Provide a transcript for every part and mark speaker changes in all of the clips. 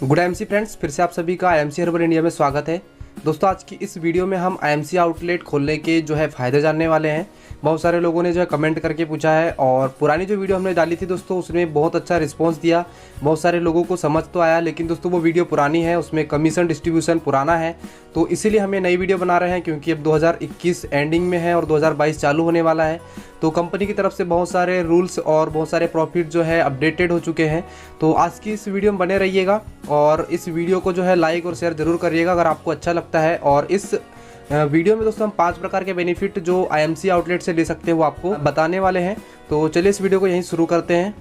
Speaker 1: Good IMC friends, फिर से आप सभी का आईएमसी हर्बल इंडिया में स्वागत है। दोस्तों, आज की इस वीडियो में हम आईएमसी आउटलेट खोलने के फ़ायदे जानने वाले हैं। बहुत सारे लोगों ने कमेंट करके पूछा है और पुरानी जो वीडियो हमने डाली थी दोस्तों, उसमें बहुत अच्छा रिस्पांस दिया। बहुत सारे लोगों को समझ तो आया, लेकिन दोस्तों वो वीडियो पुरानी है, उसमें कमीशन डिस्ट्रीब्यूशन पुराना है, तो इसीलिए हमें नई वीडियो बना रहे हैं। क्योंकि अब 2021 एंडिंग में है और 2022 चालू होने वाला है, तो कंपनी की तरफ से बहुत सारे रूल्स और बहुत सारे प्रॉफिट अपडेटेड हो चुके हैं। तो आज की इस वीडियो में बने रहिएगा और इस वीडियो को लाइक और शेयर जरूर करिएगा अगर आपको अच्छा लगता है। और इस वीडियो में दोस्तों हम 5 प्रकार के बेनिफिट जो आईएमसी आउटलेट से ले सकते हैं वो आपको बताने वाले हैं। तो चलिए इस वीडियो को यहीं शुरू करते हैं।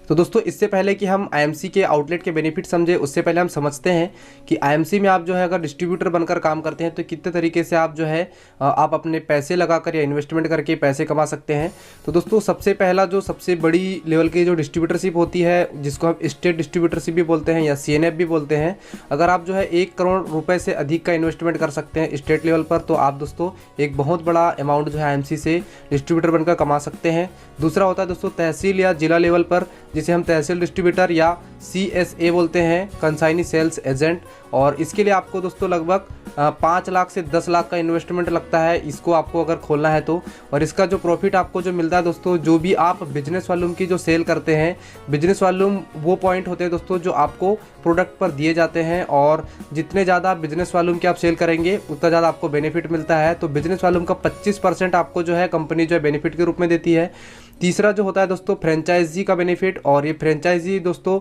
Speaker 1: तो दोस्तों, इससे पहले कि हम आईएमसी के आउटलेट के बेनिफिट समझे, उससे पहले हम समझते हैं कि आईएमसी में आप अगर डिस्ट्रीब्यूटर बनकर काम करते हैं तो कितने तरीके से आप आप अपने पैसे लगाकर या इन्वेस्टमेंट करके पैसे कमा सकते हैं। तो दोस्तों, सबसे पहला सबसे बड़ी लेवल की डिस्ट्रीब्यूटरशिप होती है, जिसको हम स्टेट डिस्ट्रीब्यूटरशिप भी बोलते हैं या सीएनएफ भी बोलते हैं। अगर आप 1 करोड़ रुपए से अधिक का इन्वेस्टमेंट कर सकते हैं स्टेट लेवल पर, तो आप दोस्तों एक बहुत बड़ा अमाउंट आईएमसी से डिस्ट्रीब्यूटर बनकर कमा सकते हैं। दूसरा होता है दोस्तों तहसील या जिला लेवल पर, जिसे हम तहसील डिस्ट्रीब्यूटर या CSA बोलते हैं, कंसाइनी सेल्स एजेंट। और इसके लिए आपको दोस्तों लगभग 5 लाख से 10 लाख का इन्वेस्टमेंट लगता है, इसको आपको अगर खोलना है तो। और इसका प्रॉफिट आपको मिलता है दोस्तों, जो भी आप बिजनेस वॉल्यूम की सेल करते हैं, बिजनेस वॉल्यूम वो पॉइंट होते हैं दोस्तों जो आपको प्रोडक्ट पर दिए जाते हैं। और जितने ज़्यादा बिजनेस वॉल्यूम की आप सेल करेंगे उतना ज़्यादा आपको बेनिफिट मिलता है। तो बिजनेस वॉल्यूम का 25% आपको कंपनी बेनिफिट के रूप में देती है। तीसरा होता है दोस्तों फ्रेंचाइजी का बेनिफिट, और ये फ्रेंचाइजी दोस्तों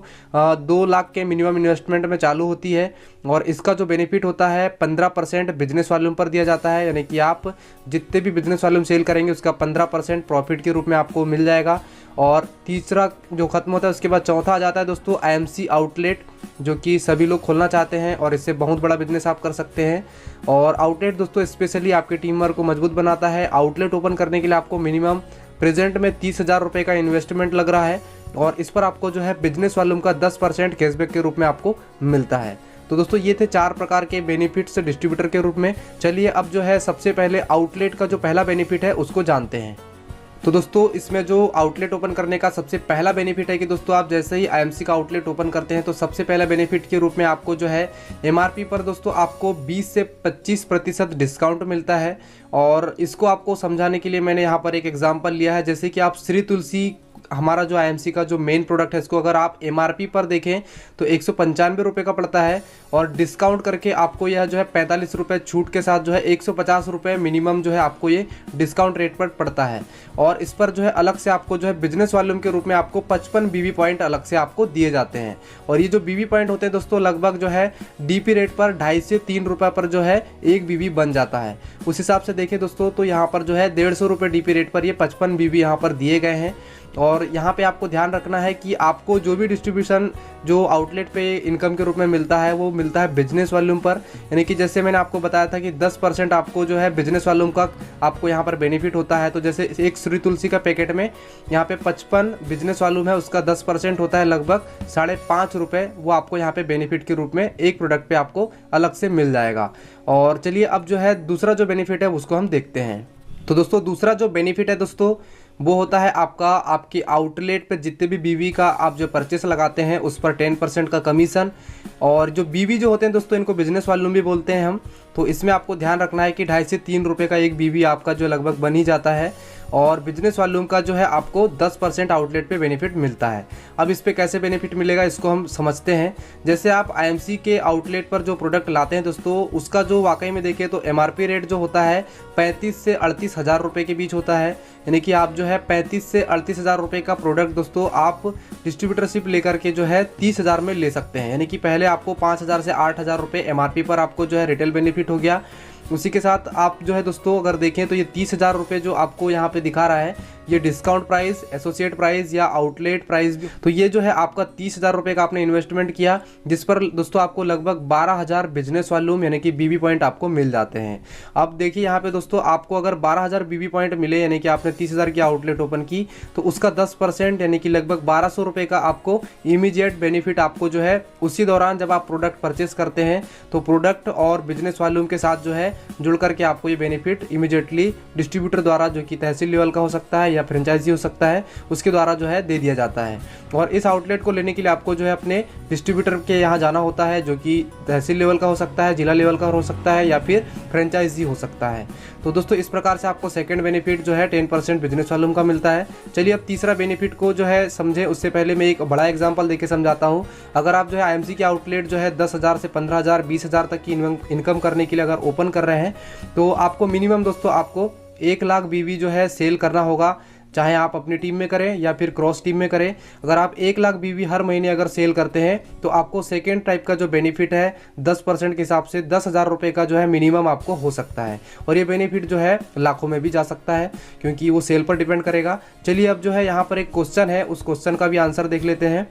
Speaker 1: 2 लाख के मिनिमम इन्वेस्टमेंट में चालू होती है। और इसका बेनिफिट होता है 15% बिजनेस वॉल्यूम पर दिया जाता है, यानी कि आप जितने भी बिजनेस वॉल्यूम सेल करेंगे उसका 15% प्रॉफिट के रूप में आपको मिल जाएगा। और तीसरा खत्म होता है, उसके बाद चौथा आ जाता है दोस्तों आईएमसी आउटलेट, जो कि सभी लोग खोलना चाहते हैं और इससे बहुत बड़ा बिजनेस आप कर सकते हैं। और आउटलेट दोस्तों स्पेशली आपके टीम वर्क को मजबूत बनाता है। आउटलेट ओपन करने के लिए आपको मिनिमम प्रेजेंट में 30,000 रुपये का इन्वेस्टमेंट लग रहा है, और इस पर आपको बिजनेस वॉल्यूम का 10% कैशबैक के रूप में आपको मिलता है। तो दोस्तों ये थे 4 प्रकार के बेनिफिट्स डिस्ट्रीब्यूटर के रूप में। चलिए अब सबसे पहले आउटलेट का पहला बेनिफिट है उसको जानते हैं। तो दोस्तों इसमें आउटलेट ओपन करने का सबसे पहला बेनिफिट है कि दोस्तों आप जैसे ही आईएमसी का आउटलेट ओपन करते हैं तो सबसे पहला बेनिफिट के रूप में आपको एमआरपी पर दोस्तों आपको 20 से 25% डिस्काउंट मिलता है। और इसको आपको समझाने के लिए मैंने यहाँ पर एक एग्जांपल लिया है। जैसे कि आप श्री तुलसी, हमारा आईएमसी का मेन प्रोडक्ट है, इसको अगर आप एमआरपी पर देखें तो 195 रुपये का पड़ता है, और डिस्काउंट करके आपको यह 45 रुपये छूट के साथ 150 रुपये मिनिमम आपको ये डिस्काउंट रेट पर पड़ता है। और इस पर अलग से आपको बिजनेस वॉल्यूम के रूप में आपको 55 बीवी पॉइंट अलग से आपको दिए जाते हैं। और ये बीवी पॉइंट होते हैं दोस्तों लगभग डीपी रेट पर 2.5 से 3 रुपये पर एक बीवी बन जाता है। उस हिसाब से देखें दोस्तों तो यहाँ पर 150 रुपये डीपी रेट पर ये 55 बीवी यहाँ पर दिए गए हैं। और यहाँ पे आपको ध्यान रखना है कि आपको जो भी डिस्ट्रीब्यूशन आउटलेट पे इनकम के रूप में मिलता है वो मिलता है बिजनेस वॉल्यूम पर। यानी कि जैसे मैंने आपको बताया था कि 10% आपको बिजनेस वॉल्यूम का आपको यहाँ पर बेनिफिट होता है। तो जैसे एक श्री तुलसी का पैकेट में यहाँ पे 55 बिजनेस वॉल्यूम है, उसका 10% होता है लगभग 5.5 रुपये, वो आपको यहाँ पे बेनिफिट के रूप में एक प्रोडक्ट पे आपको अलग से मिल जाएगा। और चलिए अब दूसरा बेनिफिट है उसको हम देखते हैं। तो दोस्तों दूसरा बेनिफिट है दोस्तों वो होता है आपकी आउटलेट पे जितने भी बीवी का आप परचेस लगाते हैं उस पर 10% का कमीशन। और बीवी होते हैं दोस्तों इनको बिजनेस वॉल्यूम भी बोलते हैं हम। तो इसमें आपको ध्यान रखना है कि 2.5 से 3 रुपये का एक बीवी आपका लगभग बन ही जाता है। और बिजनेस वॉल्यूम का आपको 10% आउटलेट पे बेनिफिट मिलता है। अब इस पे कैसे बेनिफिट मिलेगा इसको हम समझते हैं। जैसे आप आईएमसी के आउटलेट पर प्रोडक्ट लाते हैं दोस्तों, उसका वाकई में देखें तो एमआरपी रेट होता है 35 से 38 हज़ार रुपये के बीच होता है। यानी कि आप 35 से 38 हज़ार रुपये का प्रोडक्ट दोस्तों आप डिस्ट्रीब्यूटरशिप लेकर के 30 हज़ार में ले सकते हैं। यानी कि पहले आपको 5,000 से 8,000 रुपये एमआरपी पर आपको रिटेल बेनिफिट हो गया। उसी के साथ आप दोस्तों अगर देखें तो ये 30,000 रुपये आपको यहाँ पे दिखा रहा है, ये डिस्काउंट प्राइस, एसोसिएट प्राइस या आउटलेट प्राइस भी। तो ये आपका 30,000 रुपये का आपने इन्वेस्टमेंट किया, जिस पर दोस्तों आपको लगभग 12,000 बिजनेस वॉल्यूम यानी कि बीवी पॉइंट आपको मिल जाते हैं। अब देखिए यहाँ पे दोस्तों आपको अगर 12,000 बीवी पॉइंट मिले, यानी कि आपने 30,000 की आउटलेट ओपन की, तो उसका 10% यानी कि लगभग 1200 रुपये का आपको इमीडिएट बेनिफिट आपको उसी दौरान जब आप प्रोडक्ट परचेस करते हैं तो प्रोडक्ट और बिजनेस वॉल्यूम के साथ जुड़ करके आपको ये बेनिफिट इमीडिएटली डिस्ट्रीब्यूटर द्वारा, जो कि तहसील लेवल का हो सकता है या फ्रेंचाइजी हो सकता है, उसके द्वारा जो है दे दिया जाता है। और इस आउटलेट को लेने के लिए आपको जो है अपने डिस्ट्रीब्यूटर के यहाँ जाना होता है, जो कि तहसील लेवल का हो सकता है, जिला लेवल का हो सकता है या फिर फ्रेंचाइजी हो सकता है। तो दोस्तों इस प्रकार से आपको सेकंड बेनिफिट जो है 10% बिजनेस वॉल्यूम का मिलता है। चलिए अब तीसरा बेनिफिट को जो है समझे, उससे पहले मैं एक बड़ा एग्जांपल देके समझाता हूँ। अगर आप जो है आईएमसी के आउटलेट जो है 10,000 से 15,000 20,000 तक की इनकम करने के लिए अगर ओपन कर रहे हैं, तो आपको मिनिमम दोस्तों आपको 1 लाख बीवी जो है सेल करना होगा, चाहे आप अपनी टीम में करें या फिर क्रॉस टीम में करें। अगर आप 1 लाख बीवी हर महीने अगर सेल करते हैं तो आपको सेकेंड टाइप का जो बेनिफिट है 10% के हिसाब से 10,000 रुपये का जो है मिनिमम आपको हो सकता है। और ये बेनिफिट जो है लाखों में भी जा सकता है, क्योंकि वो सेल पर डिपेंड करेगा। चलिए अब जो है यहाँ पर एक क्वेश्चन है, उस क्वेश्चन का भी आंसर देख लेते हैं।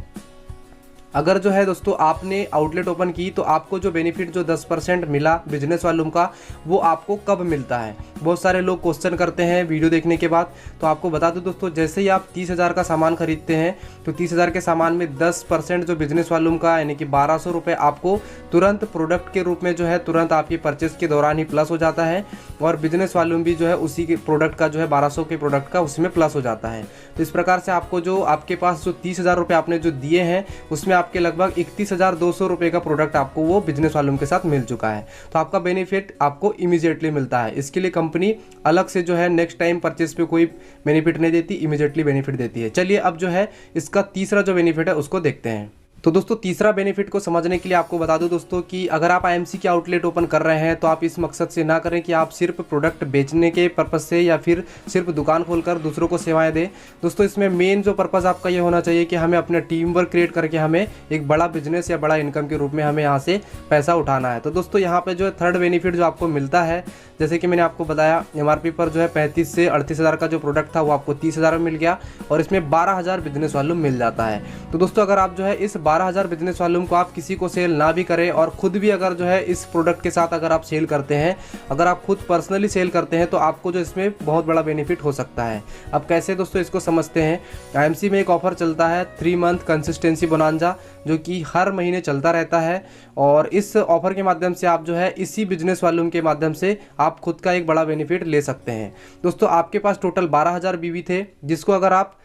Speaker 1: अगर जो है दोस्तों आपने आउटलेट ओपन की तो आपको जो बेनिफिट जो 10% मिला बिजनेस वॉल्यूम का, वो आपको कब मिलता है? बहुत सारे लोग क्वेश्चन करते हैं वीडियो देखने के बाद। तो आपको बता दूं दोस्तों, जैसे ही आप 30,000 का सामान खरीदते हैं तो 30,000 के सामान में 10% जो बिजनेस वॉल्यूम का यानी कि 1,200 रुपये आपको तुरंत प्रोडक्ट के रूप में जो है तुरंत आपकी परचेस के दौरान ही प्लस हो जाता है। और बिजनेस वॉल्यूम भी जो है उसी के प्रोडक्ट का जो है 1,200 के प्रोडक्ट का उसमें प्लस हो जाता है। तो इस प्रकार से आपको जो आपके पास जो 30,000 रुपये आपने जो दिए हैं उसमें आपके लगभग 31,200 रुपये का प्रोडक्ट आपको वो बिजनेस वॉल्यूम के साथ मिल चुका है। तो आपका बेनिफिट आपको इमीडिएटली मिलता है। इसके लिए कंपनी अलग से जो है नेक्स्ट टाइम परचेस पे कोई बेनिफिट नहीं देती, इमीडिएटली बेनिफिट देती है। चलिए अब जो है इसका तीसरा जो बेनिफिट है उसको देखते हैं। तो दोस्तों तीसरा बेनिफिट को समझने के लिए आपको बता दूं दोस्तों कि अगर आप आईएमसी के आउटलेट ओपन कर रहे हैं तो आप इस मकसद से ना करें कि आप सिर्फ प्रोडक्ट बेचने के पर्पज़ से या फिर सिर्फ दुकान खोलकर दूसरों को सेवाएं दें। दोस्तों इसमें मेन जो पर्पज़ आपका ये होना चाहिए कि हमें अपने टीम वर्क क्रिएट करके हमें एक बड़ा बिजनेस या बड़ा इनकम के रूप में हमें यहाँ से पैसा उठाना है। तो दोस्तों यहाँ पर जो है थर्ड बेनिफिट जो आपको मिलता है, जैसे कि मैंने आपको बताया एमआरपी पर जो है 35 से 38,000 का जो प्रोडक्ट था वो आपको 30,000 में मिल गया और इसमें 12,000 बिजनेस वॉल्यूम मिल जाता है। तो दोस्तों अगर आप जो है इस 12,000 बिजनेस वॉल्यूम को आप किसी को सेल ना भी करें और खुद भी अगर जो है इस प्रोडक्ट के साथ अगर आप सेल करते हैं, अगर आप खुद पर्सनली सेल करते हैं तो आपको जो इसमें बहुत बड़ा बेनिफिट हो सकता है। अब कैसे दोस्तों इसको समझते हैं। आईएमसी में एक ऑफर चलता है 3 मंथ कंसिस्टेंसी बोनांजा, जो कि हर महीने चलता रहता है। और इस ऑफर के माध्यम से आप जो है इसी बिजनेस वॉल्यूम के माध्यम से आप खुद का एक बड़ा बेनिफिट ले सकते हैं। दोस्तों आपके पास टोटल 12,000 बीवी थे, जिसको अगर आप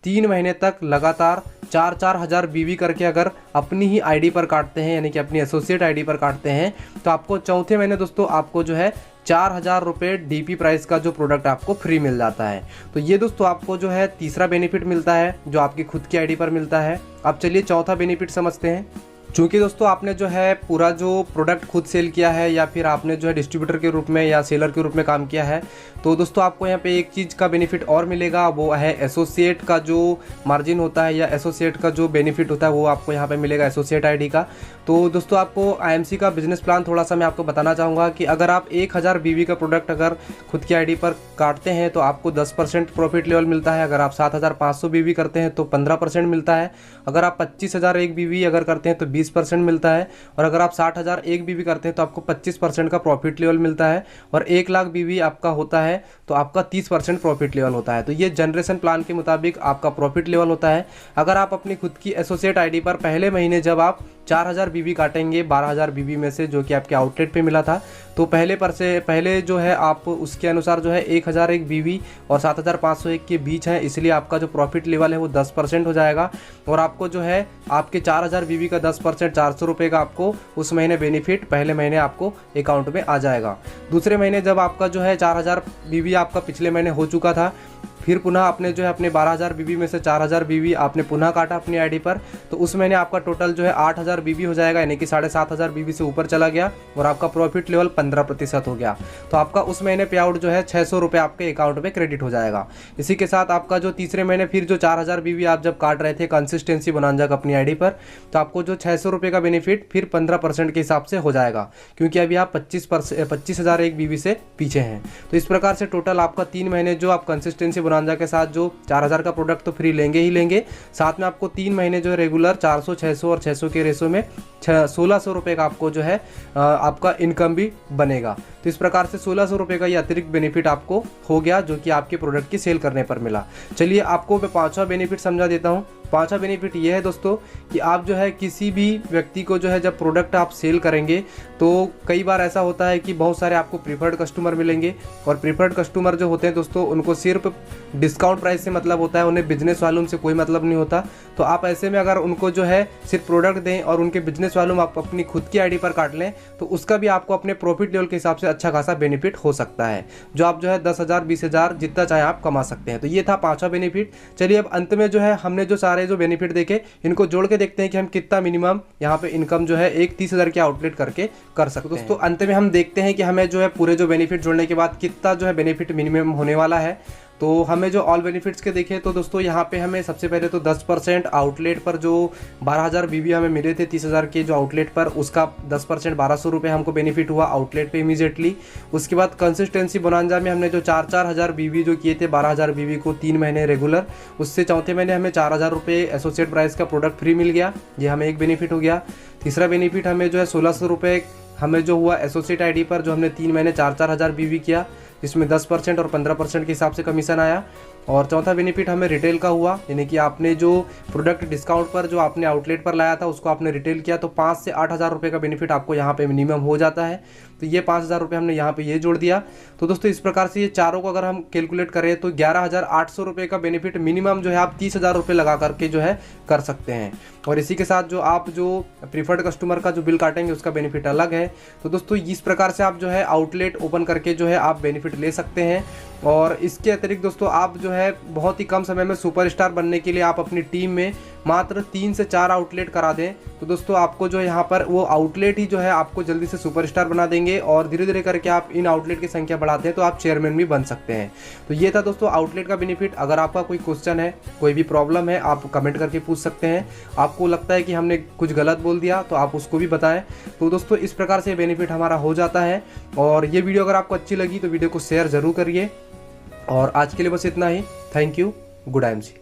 Speaker 1: 3 महीने तक लगातार 4-4 हज़ार बीवी करके अगर अपनी ही आईडी पर काटते हैं, यानी कि अपनी एसोसिएट आईडी पर काटते हैं, तो आपको चौथे महीने दोस्तों आपको जो है 4,000 रुपये डीपी प्राइस का जो प्रोडक्ट आपको फ्री मिल जाता है। तो ये दोस्तों आपको जो है तीसरा बेनिफिट मिलता है जो आपकी खुद की आईडी पर मिलता है। अब चलिए चौथा बेनिफिट समझते हैं। चूँकि दोस्तों आपने जो है पूरा जो प्रोडक्ट खुद सेल किया है या फिर आपने जो है डिस्ट्रीब्यूटर के रूप में या सेलर के रूप में काम किया है, तो दोस्तों आपको यहाँ पे एक चीज़ का बेनिफिट और मिलेगा, वो है एसोसिएट का जो मार्जिन होता है या एसोसिएट का जो बेनिफिट होता है वो आपको यहाँ पे मिलेगा एसोसिएट आईडी का। तो दोस्तों आपको आईएमसी का बिजनेस प्लान थोड़ा सा मैं आपको बताना चाहूँगा कि अगर आप 1,000 बीवी का प्रोडक्ट अगर खुद की आईडी पर काटते हैं तो आपको 10% प्रॉफिट लेवल मिलता है। अगर आप 7,500 बीवी करते हैं तो 15% मिलता है। अगर आप 25,000 एक बीवी अगर करते हैं तो 20% मिलता है। और अगर आप 60,000 एक बीवी करते हैं तो आपको 25% का प्रॉफिट लेवल मिलता है। और 1 लाख बीवी आपका होता है तो आपका 30% प्रॉफिट लेवल होता है। तो ये जनरेशन प्लान के मुताबिक आपका प्रॉफिट लेवल होता है। अगर आप अपनी खुद की एसोसिएट आईडी पर पहले महीने जब आप 4,000 बीवी काटेंगे 12,000 बीवी में से जो कि आपके आउटलेट पे मिला था, तो पहले जो है आप उसके अनुसार जो है 1,001 बीवी और 7,501 के बीच है, इसलिए आपका जो प्रॉफिट लेवल है वो 10% हो जाएगा। और आपको जो है आपके 4,000 बीवी का 10% 400 रुपये का आपको उस महीने बेनिफिट पहले महीने आपको अकाउंट में आ जाएगा। दूसरे महीने जब आपका जो है 4,000 बीवी आपका पिछले महीने हो चुका था, फिर पुनः आपने जो है अपने 12,000 बीवी में से 4,000 बीवी आपने पुनः काटा अपनी आईडी पर, तो उस महीने आपका टोटल जो है 8,000 बीवी हो जाएगा, यानी कि 7,500 बीवी से ऊपर चला गया और आपका प्रॉफिट लेवल 15% हो गया। तो आपका उस महीने पे आउट जो है 600 रुपये आपके अकाउंट में क्रेडिट हो जाएगा। इसी के साथ आपका जो तीसरे महीने फिर जो 4,000 बीवी आप जब काट रहे थे कंसिस्टेंसी बोनांजा का अपनी आईडी पर, तो आपको जो 600 रुपये का बेनिफिट फिर 15% के हिसाब से हो जाएगा, क्योंकि अभी आप 25,000 एक बीवी से पीछे हैं। तो इस प्रकार से टोटल आपका 3 महीने जो आप कंसिस्टेंसी बोनांजा के साथ जो 4,000 का प्रोडक्ट तो फ्री लेंगे ही लेंगे, साथ में आपको 3 महीने जो है रेगुलर 400, 600 और 600 के रेशो में 1,600 रुपये का आपको जो है आपका इनकम भी बनेगा। तो इस प्रकार से 1,600 रुपये का ये अतिरिक्त बेनिफिट आपको हो गया, जो कि आपके प्रोडक्ट की सेल करने पर मिला। चलिए आपको मैं 5वां बेनिफिट समझा देता हूँ। पांचवा बेनिफिट ये है दोस्तों कि आप जो है किसी भी व्यक्ति को जो है जब प्रोडक्ट आप सेल करेंगे तो कई बार ऐसा होता है कि बहुत सारे आपको प्रीफर्ड कस्टमर मिलेंगे, और प्रीफर्ड कस्टमर जो होते हैं दोस्तों उनको सिर्फ डिस्काउंट प्राइस से मतलब होता है, उन्हें बिजनेस वॉल्यूम से कोई मतलब नहीं होता। तो आप ऐसे में अगर उनको जो है सिर्फ प्रोडक्ट दें और उनके बिजनेस वॉल्यूम आप अपनी खुद की आईडी पर काट लें तो उसका भी आपको अपने प्रॉफिट लेवल के हिसाब से अच्छा खासा बेनिफिट हो सकता है, जो आप जो है 10,000 20,000 जितना चाहे आप कमा सकते हैं। तो ये था पांचवा बेनिफिट। चलिए अब अंत में जो है हमने जो सारे जो बेनिफिट देखे इनको जोड़ के देखते हैं कि हम कितना मिनिमम यहाँ पे इनकम जो है एक 30,000 के आउटलेट करके कर सकते हैं। दोस्तों अंत में हम देखते हैं कि हमें जो है पूरे जो बेनिफिट जोड़ने के बाद कितना जो है बेनिफिट मिनिमम होने वाला है। तो हमें जो ऑल बेनिफिट्स के देखें तो दोस्तों यहाँ पे हमें सबसे पहले तो 10% आउटलेट पर जो 12,000 BB हमें मिले थे 30,000 के जो आउटलेट पर, उसका 10% 1,200 रुपये हमको बेनिफिट हुआ आउटलेट पे इमीजिएटली। उसके बाद कंसिस्टेंसी बोनांजा में हमने जो 4,000 BB जो किए थे 12,000 BB को 3 महीने रेगुलर, उससे चौथे महीने हमें 4,000 रुपये एसोसिएट प्राइस का प्रोडक्ट फ्री मिल गया, ये हमें एक बेनिफिट हो गया। तीसरा बेनिफिट हमें जो है 1,600 रुपये हमें जो हुआ एसोसिएट आईडी पर जो हमने 3 महीने 4,000 BB किया, जिसमें 10% और 15% के हिसाब से कमीशन आया। और चौथा बेनिफिट हमें रिटेल का हुआ, यानी कि आपने जो प्रोडक्ट डिस्काउंट पर जो आपने आउटलेट पर लाया था उसको आपने रिटेल किया तो 5 से 8,000 रुपये का बेनिफिट आपको यहाँ पे मिनिमम हो जाता है। तो ये 5,000 रुपये हमने यहाँ पे ये जोड़ दिया। तो दोस्तों इस प्रकार से ये चारों को अगर हम कैलकुलेट करें तो 11,800 रुपये का बेनिफिट मिनिमम जो है आप 30,000 रुपये लगा करके जो है कर सकते हैं। और इसी के साथ जो आप जो प्रीफर्ड कस्टमर का जो बिल काटेंगे उसका बेनिफिट अलग है। तो दोस्तों इस प्रकार से आप जो है आउटलेट ओपन करके जो है आप बेनिफिट ले सकते हैं। और इसके अतिरिक्त दोस्तों आप जो है बहुत ही कम समय में सुपरस्टार बनने के लिए आप अपनी टीम में मात्र 3 से 4 आउटलेट करा दें तो दोस्तों आपको जो है यहाँ पर वो आउटलेट ही जो है आपको जल्दी से सुपरस्टार बना देंगे, और धीरे धीरे करके आप इन आउटलेट की संख्या बढ़ाते हैं तो आप चेयरमैन भी बन सकते हैं। तो ये था दोस्तों आउटलेट का बेनिफिट। अगर आपका कोई क्वेश्चन है, कोई भी प्रॉब्लम है, आप कमेंट करके पूछ सकते हैं। आपको लगता है कि हमने कुछ गलत बोल दिया तो आप उसको भी बताएं। तो दोस्तों इस प्रकार से बेनिफिट हमारा हो जाता है। और ये वीडियो अगर आपको अच्छी लगी तो वीडियो को शेयर ज़रूर करिए। और आज के लिए बस इतना ही। Thank you. Good IMC।